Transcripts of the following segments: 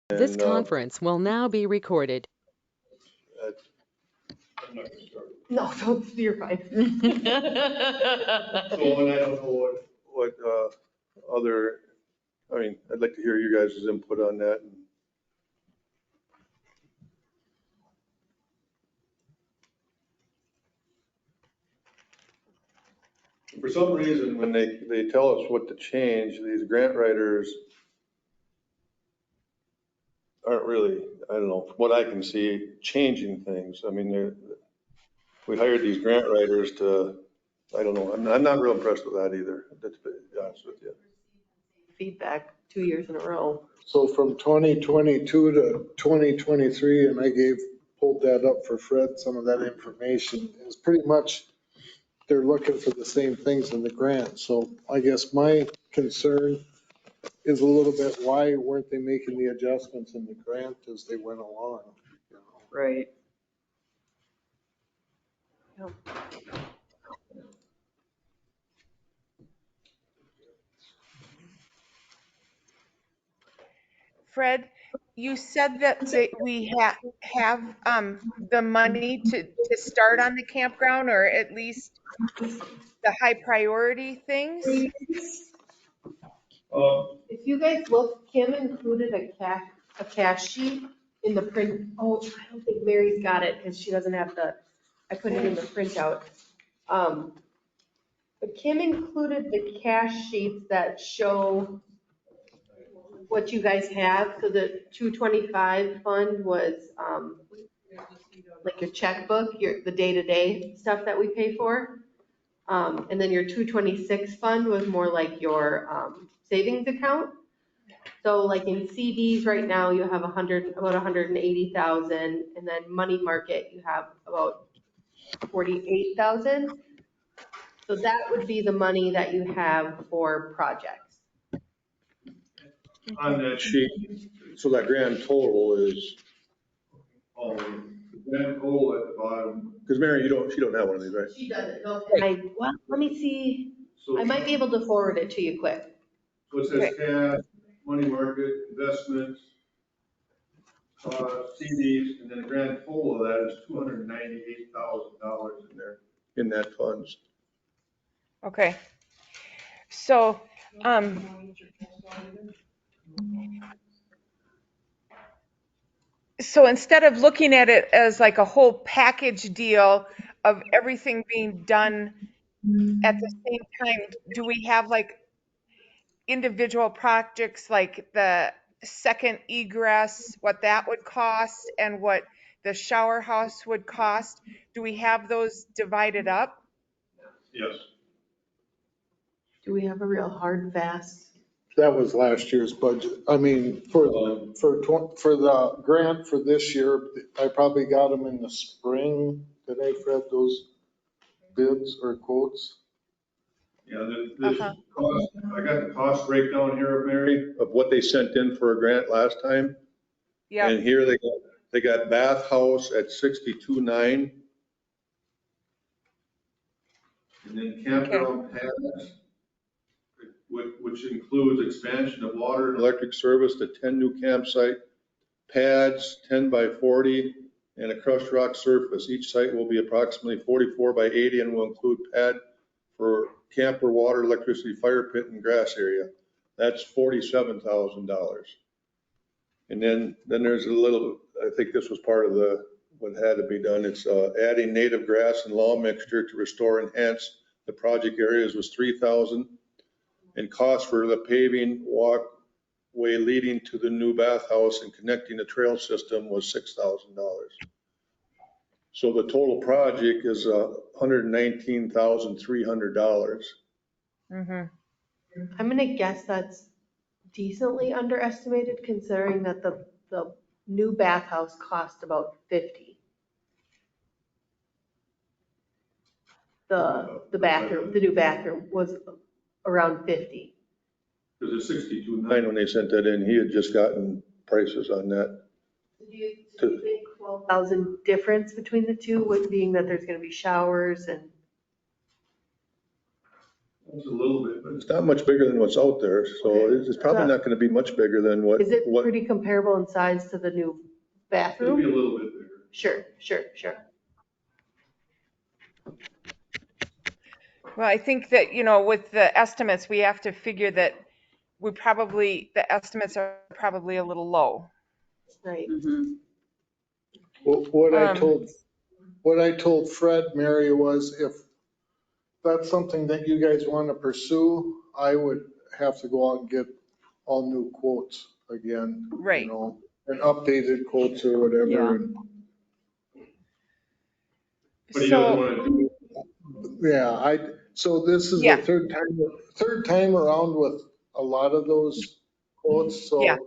This And conference will now be recorded. I'm not gonna start. No, don't, you're fine. So, and I don't know what other, I mean, I'd like to hear you guys' input on that. For some reason, when they tell us what to change, these grant writers aren't really, I don't know, from what I can see, changing things. I mean, we hired these grant writers to, I don't know, I'm not real impressed with that either, to be honest with you. Feedback 2 years in a row. So from 2022 to 2023, and I pulled that up for Fred, some of that information is pretty much, they're looking for the same things in the grant. So I guess my concern is a little bit, why weren't they making the adjustments in the grant as they went along? You know? Right. Fred, you said that we have the money to start on the campground, or at least the high priority things. If you guys look, Kim included a cash sheet in the print. Oh, I don't think Mary's got it because she doesn't have I put it in the printout. But Kim included the cash sheets that show what you guys have. So the 225 fund was like your checkbook, the day-to-day stuff that we pay for. And then your 226 fund was more like your savings account. So like in CDs right now, you have about 180,000, and then money market, you have about 48,000. So that would be the money that you have for projects. On that sheet, so that grand total is, the grand total at the bottom, because Mary, she don't have one of these, right? She doesn't know. Well, let me see. So I might be able to forward it to you quick. So it says cash, money market, investments, CDs, and then the grand total of that is $298,000 in there, in that funds. Okay. So, so instead of looking at it as like a whole package deal of everything being done at the same time, do we have like individual projects, like the second egress, what that would cost and what the shower house would cost? Do we have those divided up? Yes. Do we have a real hard, fast? That was last year's budget. I mean, for the grant for this year, I probably got them in the spring. Did I, Fred, those bids or quotes? Yeah, this cost, I got the cost breakdown here, Mary, of what they sent in for a grant last time. Yeah. And here they got bathhouse at 62.9. And then campground pads, which includes expansion of water and electric service to 10 new campsite pads, 10 by 40, and a crushed rock surface. Each site will be approximately 44 by 80 and will include pad for camper, water, electricity, fire pit, and grass area. That's $47,000. And then there's a little, I think this was part of what had to be done. It's adding native grass and lawn mixture to restore and enhance the project areas was $3,000. And cost for the paving walkway leading to the new bathhouse and connecting the trail system was $6,000. So the total project is $119,300. Mm-hmm. I'm gonna guess that's decently underestimated considering that the new bathhouse cost about 50. The new bathroom was around 50. Because it's 62.9 when they sent that in. He had just gotten prices on that. Do you think 12,000 difference between the two, with being that there's gonna be showers and? It's a little bit, but it's not much bigger than what's out there, so it's probably not gonna be much bigger than what. Is it what- pretty comparable in size to the new It'll be a bathroom? little bit bigger. Sure. Well, I think that, with the estimates, we have to figure that the estimates are probably a little low. Right. What I Um, told, what I told Fred, Mary, was if that's something that you guys want to pursue, I would have to go out and get all new quotes again. Right. And updated quotes or whatever. Yeah. And But he doesn't So, wanna do, yeah, so this is Yeah. the third time around with a lot of those quotes. So, Yeah.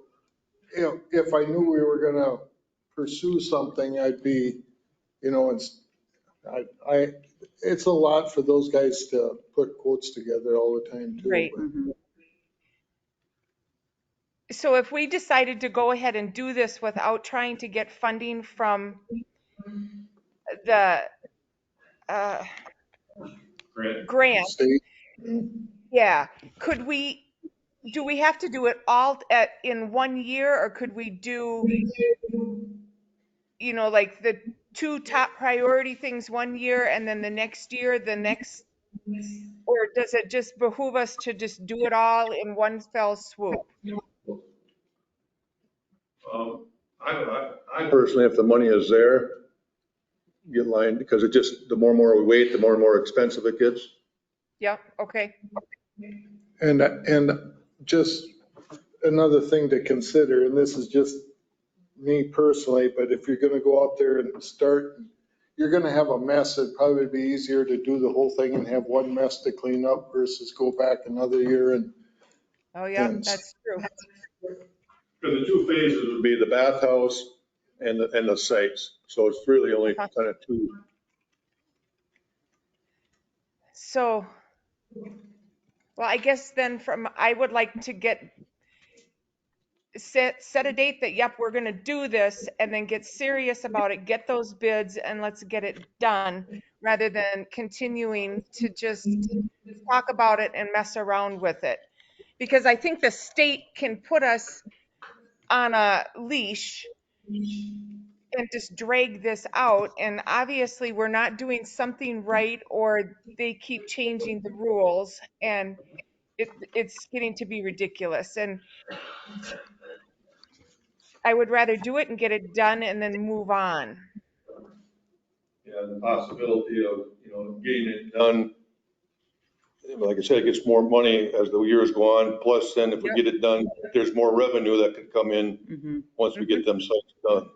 if I knew we were gonna pursue something, I'd be, it's a lot for those guys to put quotes together all the time too. Right. but- so if we decided to go ahead and do this without trying to get funding from the Grant. grant, State, yeah, do we have to do it all in 1 year, or could we do, like the two top priority things 1 year and then the next year, or does it just behoove us to just do it all in one fell swoop? I personally, if the money is there, get lined, because it just, the more we wait, the more expensive it gets. Yeah, okay. and just another thing to consider, and this is just me personally, but if you're gonna go out there and start, you're gonna have a mess. It'd probably be easier to do the whole thing and have one mess to clean up versus go back another year and. Oh, yeah, And- that's true. Because the two phases would be the bathhouse and the sites, so it's really only kind of two. So, well, I guess then I would like to set a date that, yep, we're gonna do this, and then get serious about it, get those bids, and let's get it done, rather than continuing to just talk about it and mess around with it. Because I think the state can put us on a leash and just drag this out, and obviously we're not doing something right, or they keep changing the rules, and it's getting to be ridiculous. And I would rather do it and get it done and then move on. Yeah, the possibility of, getting it done. Like I said, it gets more money as the years go on, plus then if we get it done, there's more revenue that could come in once we get them sites done.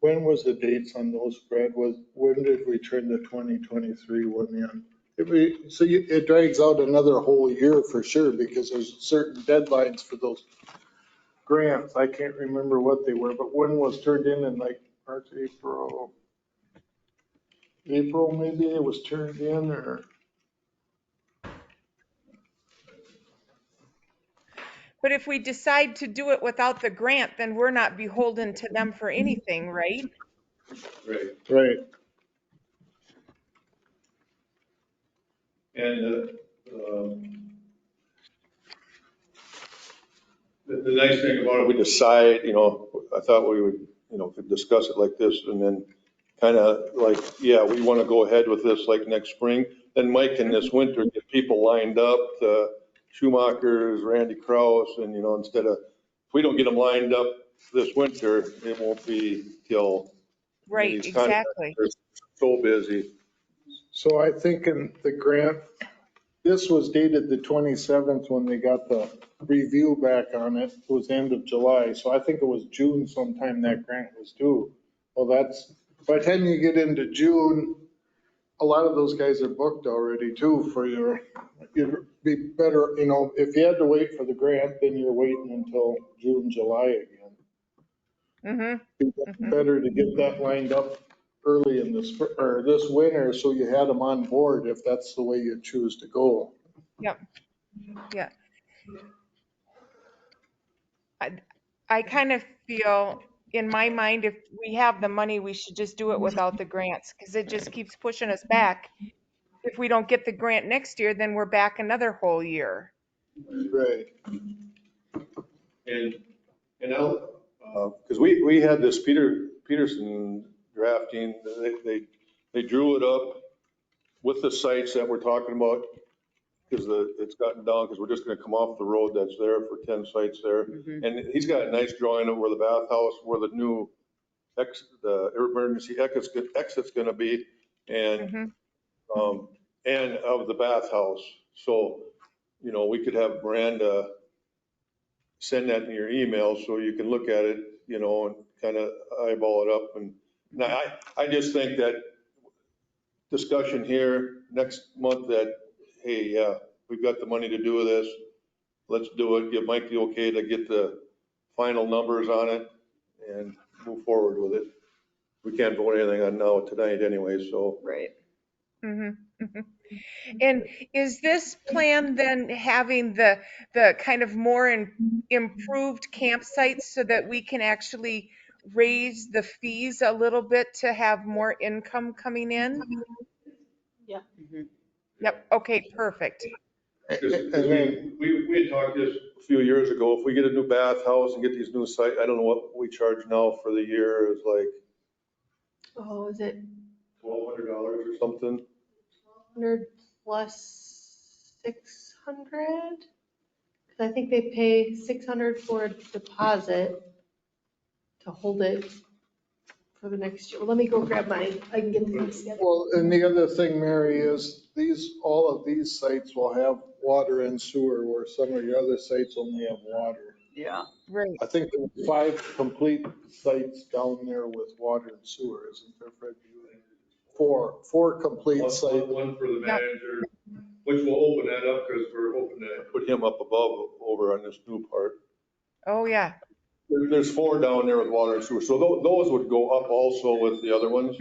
When was the dates on those, Brad? When did we turn the 2023 one in? It drags out another whole year for sure, because there's certain deadlines for those grants. I can't remember what they were, but when was turned in like March, April maybe it was turned in, or? But if we decide to do it without the grant, then we're not beholden to them for anything, right? Right. And the nice thing about it, we decide, I thought we would, could discuss it like this and then kind of like, yeah, we want to go ahead with this like next spring. Then Mike in this winter get people lined up, Schumachers, Randy Kraus, and, instead of, if we don't get them lined up this winter, it won't be till. Right, these exactly. contractors are so busy. So I think in the grant, this was dated the 27th when they got the review back on it. It was the end of July. So I think it was June sometime that grant was due. Well, by the time you get into June, a lot of those guys are booked already too you'd be better, if you had to wait for the grant, then you're waiting until June, July again. Better to get that lined up early in the spring or this winter, so you had them on board if that's the way you choose to go. Yep. Yeah. I kind of feel, in my mind, if we have the money, we should just do it without the grants, because it just keeps pushing us back. if we don't get the grant next year, then we're back another whole year. Right. And I'll, because we had this Peterson drafting, they drew it up with the sites that we're talking about, because it's gotten down, because we're just gonna come off the road that's there for 10 sites there. And he's got a nice drawing of where the bathhouse, where the new the emergency exit's gonna be, and and of the bathhouse. So, you know, we could have Miranda send that in your email so you can look at it, you know, and kind of eyeball it up. And I just think that discussion here next month that, hey, yeah, we've got the money to do this. Let's do it. Give Mike the okay to get the final numbers on it and move forward with it. We can't vote anything on now tonight anyway, so. Right. And is this plan then having the kind of more improved campsites so that we can actually raise the fees a little bit to have more income coming in? Yeah. Yep, okay, perfect. Because we had talked this a few years ago, if we get a new bathhouse and get these new sites, I don't know what we charge now for the year, is like Oh, is it $1,200 or something. 100 plus 600? Because I think they pay 600 for a deposit to hold it for the next year. Well, let me go grab mine. I can get these together. Well, and the other thing, Mary, is all of these sites will have water and sewer, where some of your other sites only have water. Yeah. Right. I think there were 5 complete sites down there with water and sewer, isn't there, Fred? 4 complete sites. One for the manager, which will open that up because we're hoping to put him up above over on this new part. Oh, yeah. There's 4 down there with water and sewer, so those would go up also with the other ones.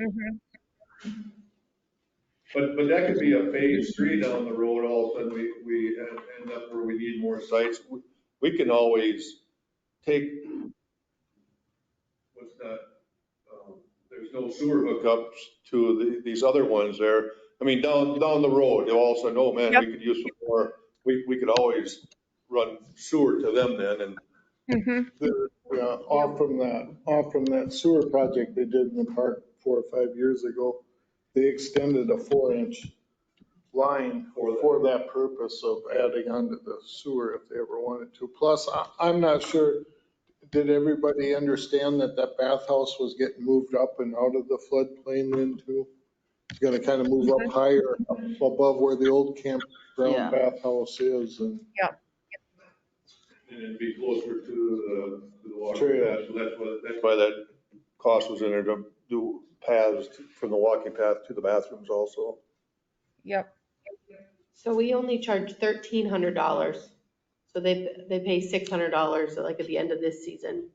But that could be a phase 3 down the road. All of a sudden we end up where we need more sites. We can always take, what's that? There's no sewer hookups to these other ones there. I mean, down the road, they'll all say, oh man, we could use some more. We could always run sewer to them then. And Yeah, off from that sewer project they did in the park 4 or 5 years ago, they extended a 4-inch line for that purpose of adding onto the sewer if they ever wanted to. Plus, I'm not sure, did everybody understand that bathhouse was getting moved up and out of the floodplain then too? It's gonna kind of move up higher, up above where the old campground bathhouse is, and it'd be closer to the water path. So that's why that cost was in there, to do paths from the walking path to the bathrooms also. Yep. So we only charge $1,300. So they pay $600 like at the end of this season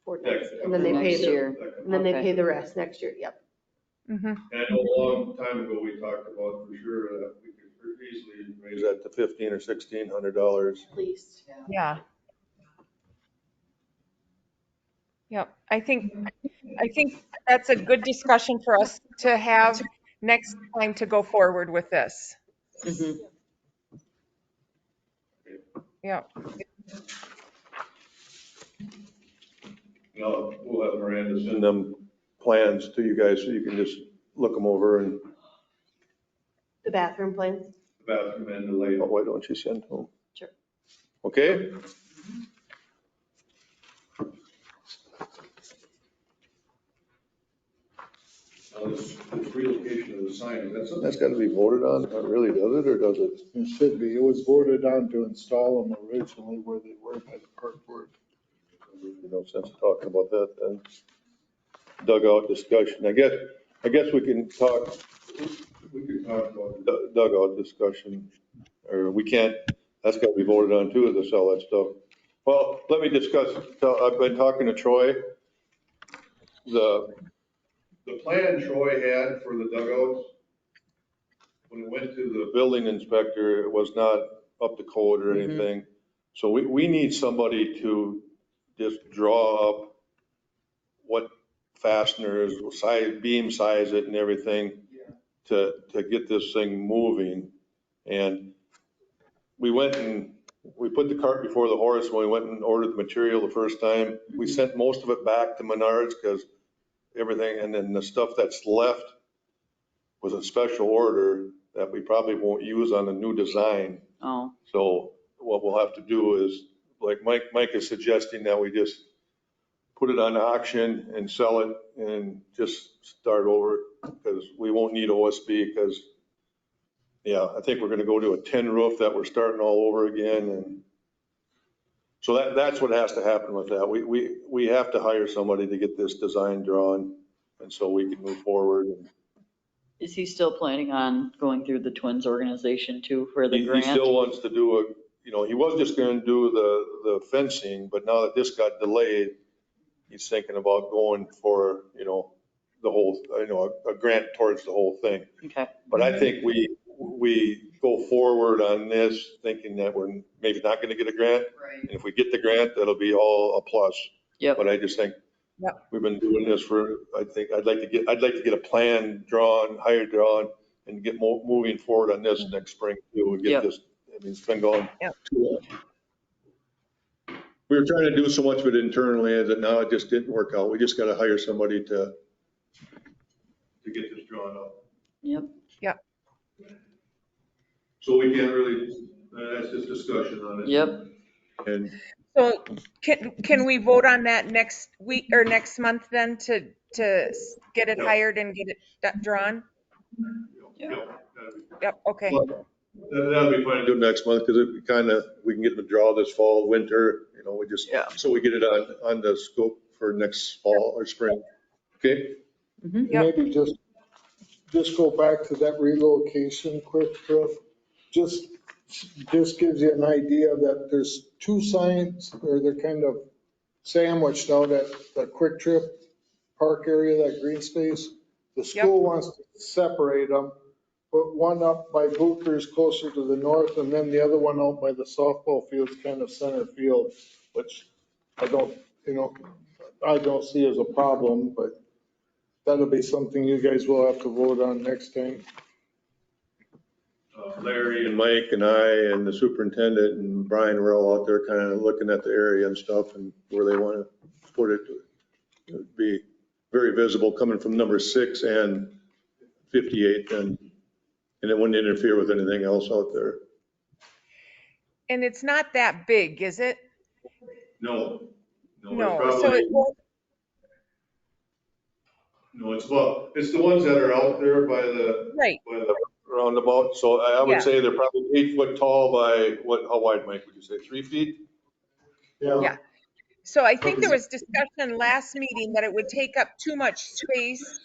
for next, and then they pay Next year. and then they pay the rest next year. Yep. And I know a long time ago, we talked about for sure that we could easily raise that to $1,500 or $1,600. At least. Yeah. Yep. I think that's a good discussion for us to have next time to go forward with this. Yeah. We'll have Miranda send them plans to you guys so you can just look them over, and The bathroom plans. the bathroom and the layout. Why don't you send them? Sure. Okay? Now, this relocation of the sign, that's got to be voted on? Not really, does it, or does it? it should be. It was voted on to install them originally where they were by the park board. No sense talking about that then. Dugout discussion. I guess we can talk about the dugout discussion, or we can't, that's got to be voted on too, to sell that stuff. Well, let me discuss, I've been talking to Troy. The plan Troy had for the dugouts, when it went to the building inspector, it was not up to code or anything. So we need somebody to just draw up what fasteners, size, beam size it and everything to get this thing moving. And we went and we put the cart before the horse when we went and ordered the material the first time. We sent most of it back to Menards because everything, and then the stuff that's left was a special order that we probably won't use on the new design. Oh, So what we'll have to do is, like Mike is suggesting, that we just put it on auction and sell it and just start over, because we won't need OSB, because, yeah, I think we're gonna go to a tin roof that we're starting all over again. And so that's what has to happen with that. We have to hire somebody to get this design drawn, and so we can move forward. is he still planning on going through the Twins organization too for the He grant? still wants to do he was just gonna do the fencing, but now that this got delayed, he's thinking about going for, the whole, a grant towards the whole thing. Okay, But I think we go forward on this thinking that we're maybe not gonna get a grant. right. And if we get the grant, that'll be all a plus. Yep, But I just think Yep. we've been doing this I think I'd like to get a plan drawn, and get moving forward on this next spring too. We Yep. get this, I mean, it's been going Yep. too long. We were trying to do so much of it internally that now it just didn't work out. We just got to hire somebody to get this drawn up. yep. So we can't really, that's just discussion on it. Yep. And So can we vote on that next week or next month then to get it hired and get it drawn? Yep, okay. That'll be fine to do next month, because we can get the draw this fall, winter, Yeah. so we get it on the scope for next fall or spring. Okay? Yep. Maybe just go back to that relocation quick, Cliff. Just gives you an idea that there's two signs, or they're kind of sandwiched out at the Quick Trip park area, that green space. The school wants to separate them, put one up by Booker's closer to the north, and then the other one out by the softball fields, kind of center field, which I don't see as a problem, but that'll be something you guys will have to vote on next time. Larry and Mike and I and the superintendent and Brian were all out there kind of looking at the area and stuff and where they want to put it. It would be very visible coming from number 6 and 58, and it wouldn't interfere with anything else out there. And it's not that big, is it? No, No, so it won't, no, it's the ones that are out there by the right, roundabout. So I would Yeah. say they're probably 8 foot tall by how wide, Mike, would you say 3 feet? Yeah. So I think there was discussion last meeting that it would take up too much space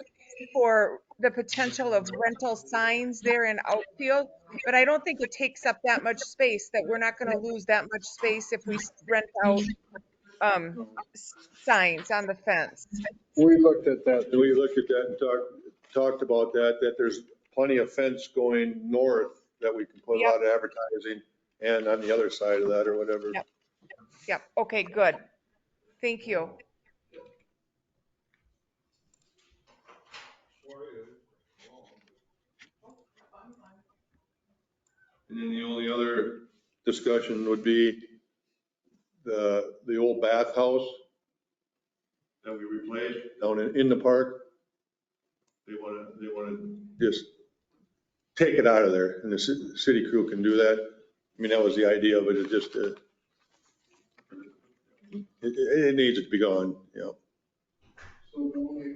for the potential of rental signs there in outfield, but I don't think it takes up that much space, that we're not gonna lose that much space if we rent out signs on the fence. We looked at that. We looked at that and talked about that there's plenty of fence going north that we can put a lot of advertising, and on the other side of that or whatever. Yep. Yep, okay, good. Thank you. And then the only other discussion would be the old bathhouse that we replaced down in the park. They want to just take it out of there, and the city crew can do that. I mean, that was the idea of it, is just it needs to be gone,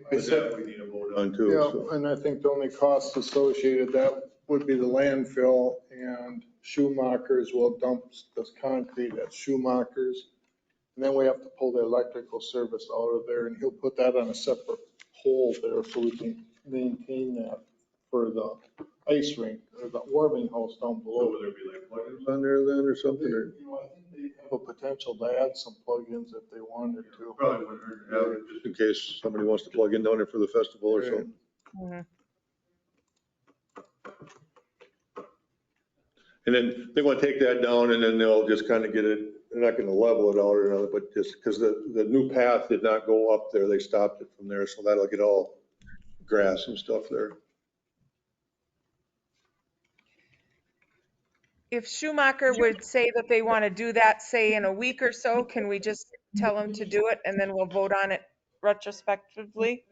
I said, we need a vote on too. yeah, So. and I think the only costs associated that would be the landfill, and Schumacher's will dump this concrete at Schumacher's. And then we have to pull the electrical service out of there, and he'll put that on a separate pole there so we can maintain that for the ice rink or the warming house down below. Would there be like plugins on there then or something? Or? I think they have a potential to add some plugins if they wanted to. Probably wouldn't hurt to have it, just in case somebody wants to plug in down there for the festival or something. Mhm. And then they want to take that down, and then they'll just kind of get it, they're not going to level it out or another, but just because the new path did not go up there, they stopped it from there. So that'll get all grass and stuff there. if Schumacher would say that they want to do that, say in a week or so, can we just tell them to do it and then we'll vote on it retrospectively?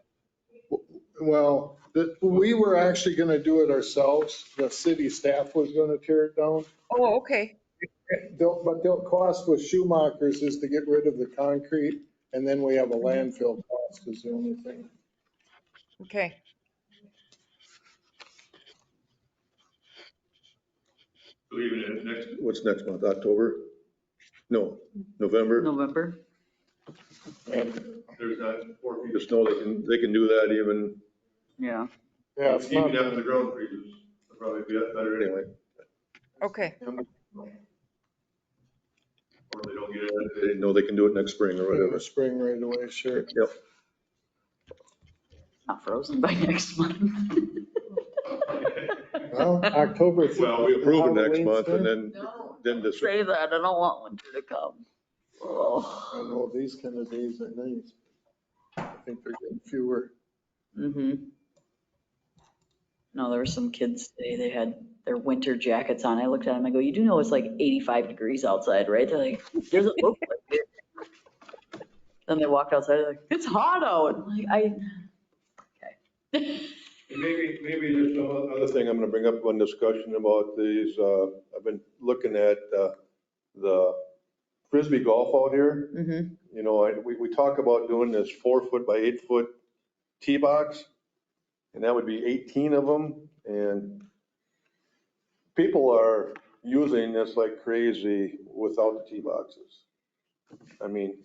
Well, we were actually gonna do it ourselves. The city staff was gonna tear it down. Oh, okay. But the cost with Schumacher's is to get rid of the concrete, and then we have a landfill cost is the only thing. Okay. Leaving it next, what's next month, October? No, November. November. There's not 4 feet of snow, they can do that even, Yeah. Yeah, it's not, even after the ground freezes. It'll probably be better anyway. Okay. Or if they don't get it, they know they can do it next spring or in whatever. the spring right away, sure. Yep. Not frozen by next month. Well, October. Well, we approve it next Halloween month and thing. then this. Say that, I don't want winter to come. I Oh. know these kind of days are nice. I think they're getting fewer. No, there were some kids today, they had their winter jackets on. I looked at them, I go, you do know it's like 85 degrees outside, right? They're like, doesn't look like it. Then they walked outside, they're like, it's hot out. I'm like, okay. Maybe just another thing I'm gonna bring up one discussion about these, I've been looking at, the Frisbee golf out here. You know, we talk about doing this 4-foot by 8-foot tee box, and that would be 18 of them. And people are using this like crazy without the tee boxes. I mean,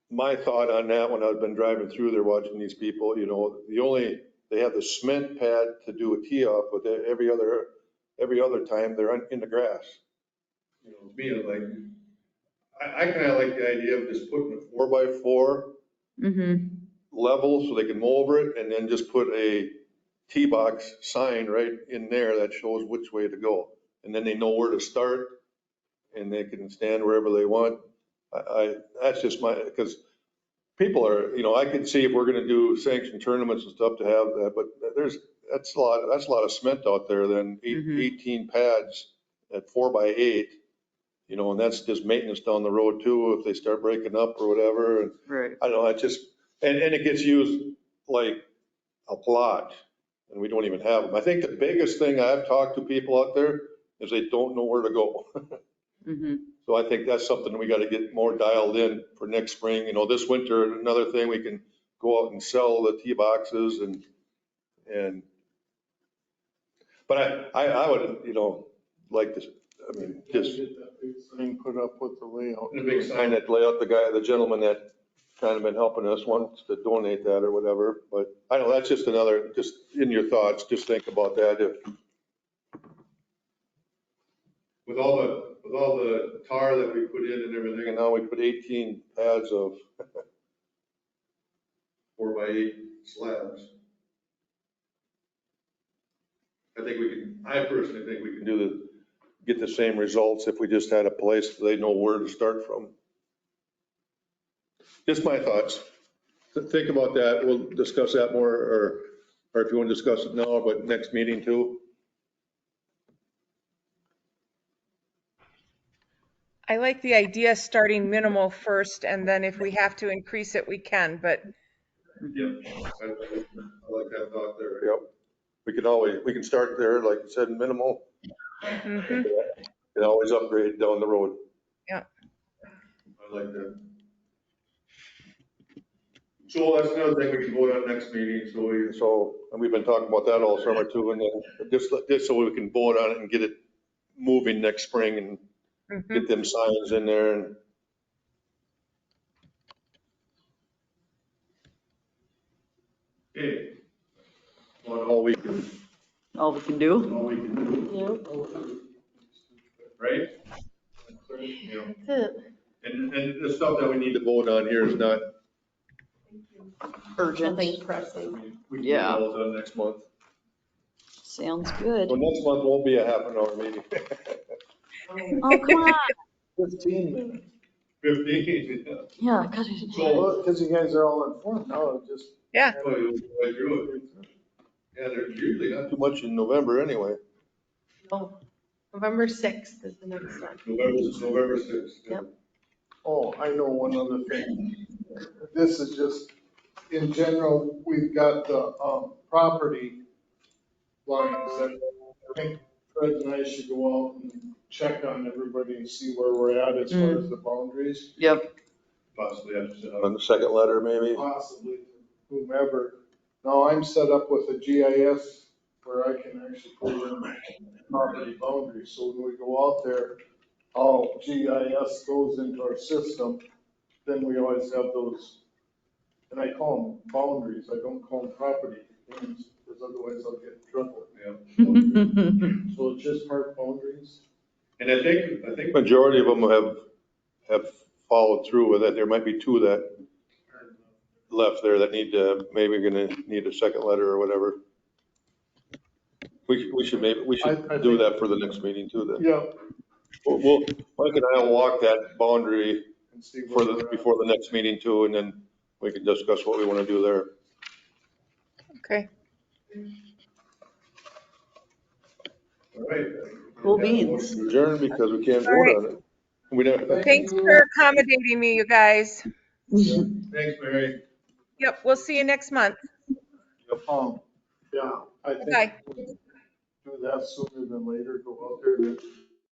my thought on that when I've been driving through there watching these people, you know, they have the cement pad to do a tee off, but every other time they're in the grass. You know, being like, I kind of like the idea of just putting a 4x4 level so they can mow over it and then just put a tee box sign right in there that shows which way to go. And then they know where to start and they can stand wherever they want. That's just because people are, you know, I could see if we're gonna do sanctioned tournaments and stuff to have that, but that's a lot of cement out there than 18 pads at 4x8. You know, and that's just maintenance down the road too, if they start breaking up or whatever. And Right. I don't know, it just, and it gets used like a lot and we don't even have them. I think the biggest thing I've talked to people out there is they don't know where to go. So I think that's something we got to get more dialed in for next spring. You know, this winter, another thing, we can go out and sell the tee boxes but I would, you know, like to, I mean, just. Get that big sign put up with the layout. The big sign that lay out the gentleman that kind of been helping us wants to donate that or whatever. But I don't know, that's just another, just in your thoughts, just think about that. If with all the tar that we put in and everything, and now we put 18 pads of 4x8 slabs. I personally think we can get the same results if we just had a place they know where to start from. Just my thoughts. Think about that. We'll discuss that more, or if you want to discuss it now, but next meeting too. I like the idea starting minimal first, and then if we have to increase it, we can, but Yep. I like that thought there. Yep. We can start there, like you said, minimal. And always upgrade down the road. Yeah. I like that. So that's another thing we can vote on next meeting. And we've been talking about that all summer too, and then just so we can vote on it and get it moving next spring and get them signs in there and. Okay. All we can do. All we can do. Right? That's it. And the stuff that we need to vote on here is not. Urgent. Nothing pressing. We can Yeah. all done next month. Sounds good. So next month won't be a half an hour meeting. Oh, come on. 15 minutes. 15. Yeah, cut it in half. So. Because you guys are all informed now, just. yeah. Oh, you'll go through it. Yeah, there's usually not too much in November anyway. No. November 6th is the next one. November 6th. Yep. Oh, I know one other thing. This is just, in general, we've got the, property lines that I think Fred and I should go out and check on everybody and see where we're at as far as the boundaries. Yep. Possibly have to sit on the second letter, maybe. Possibly whomever. Now, I'm set up with a GIS where I can actually put in property boundaries. So when we go out there, all GIS goes into our system, then we always have those, and I call them boundaries, I don't call them property names, because otherwise I'll get in trouble. Yeah. So it's just park boundaries. And I think majority of them have followed through with it. There might be two that left there that maybe gonna need a second letter or whatever. We should I do think- that for the next meeting too then. Yeah. Mike and I will walk that boundary And see where we're at. before the next meeting too, and then we can discuss what we wanna do there. Okay. All right. Cool beans. Adjourn because we can't All vote right. on it. We don't. Thanks for accommodating me, you guys. Thanks, Mary. Yep, we'll see you next month. Yeah, I think Bye. do that sooner than later, go out there and